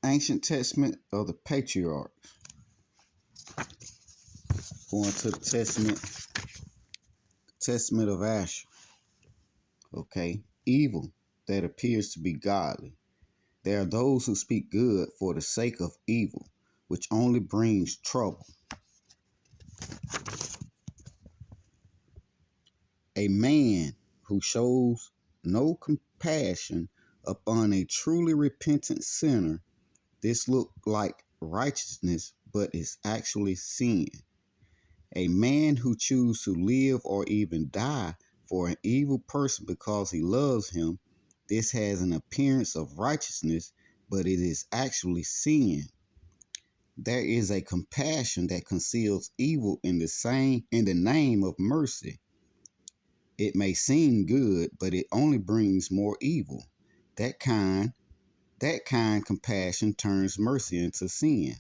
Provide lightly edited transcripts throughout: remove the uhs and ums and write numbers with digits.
Ancient Testament of the Patriarchs. Going to the Testament of Asher. Okay. Evil that appears to be godly. There are those who speak good for the sake of evil, which only brings trouble. A man who shows no compassion upon a truly repentant sinner. This looks like righteousness, but is actually sin. A man who chooses to live or even die for an evil person because he loves him. This has an appearance of righteousness, but it is actually sin. There is a compassion that conceals evil in the name of mercy. It may seem good, but it only brings more evil. That kind compassion turns mercy into sin.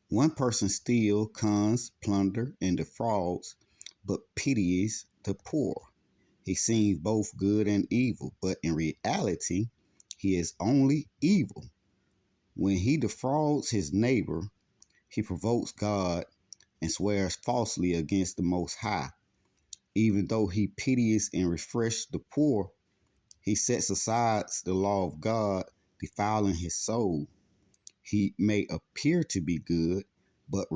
One person steals, cons, plunder, and defrauds, but pities the poor. He seems both good and evil, but in reality, he is only evil. When he defrauds his neighbor, he provokes God and swears falsely against the Most High. Even though he pities and refreshes the poor, he sets aside the law of God, defiling his soul. He may appear to be good, but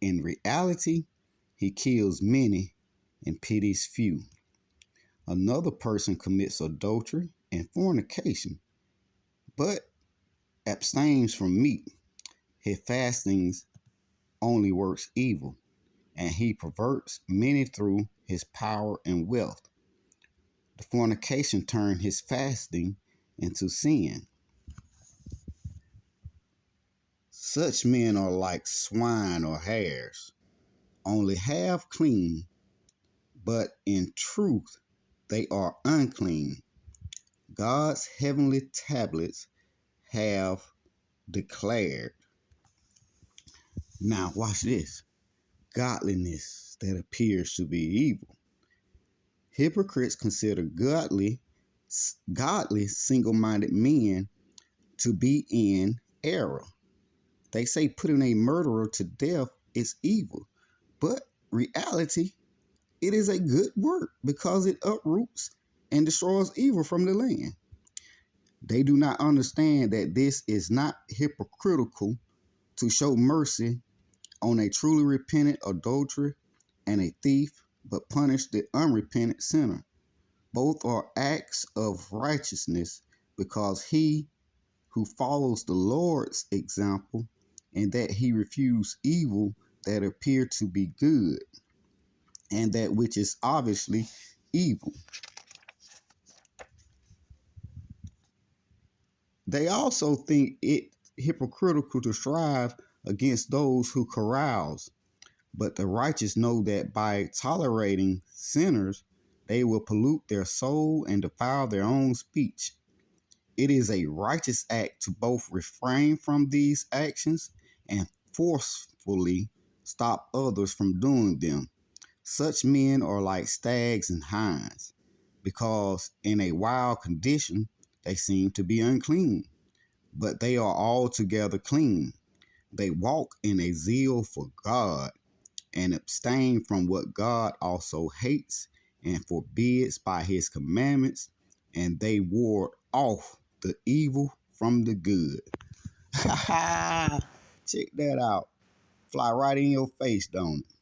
in reality, he kills many and pities few. Another person commits adultery and fornication, but abstains from meat. His fastings only works evil, and he perverts many through his power and wealth. The fornication turned his fasting into sin. Such men are like swine or hares, only half clean, but in truth they are unclean. God's heavenly tablets have declared. Now watch this. Godliness that appears to be evil. Hypocrites consider godly single-minded men to be in error. They say putting a murderer to death is evil, but reality, it is a good work because it uproots and destroys evil from the land. They do not understand that this is not hypocritical to show mercy on a truly repentant adulterer and a thief, but punish the unrepentant sinner. Both are acts of righteousness because he who follows the Lord's example and that he refused evil that appeared to be good and that which is obviously evil. They also think it hypocritical to strive against those who carouse, but the righteous know that by tolerating sinners, they will pollute their soul and defile their own speech. It is a righteous act to both refrain from these actions and forcefully stop others from doing them. Such men are like stags and hinds, because in a wild condition they seem to be unclean, but they are altogether clean. They walk in a zeal for God and abstain from what God also hates and forbids by his commandments, and they ward off the evil from the good. Check that out. Fly right in your face, don't it?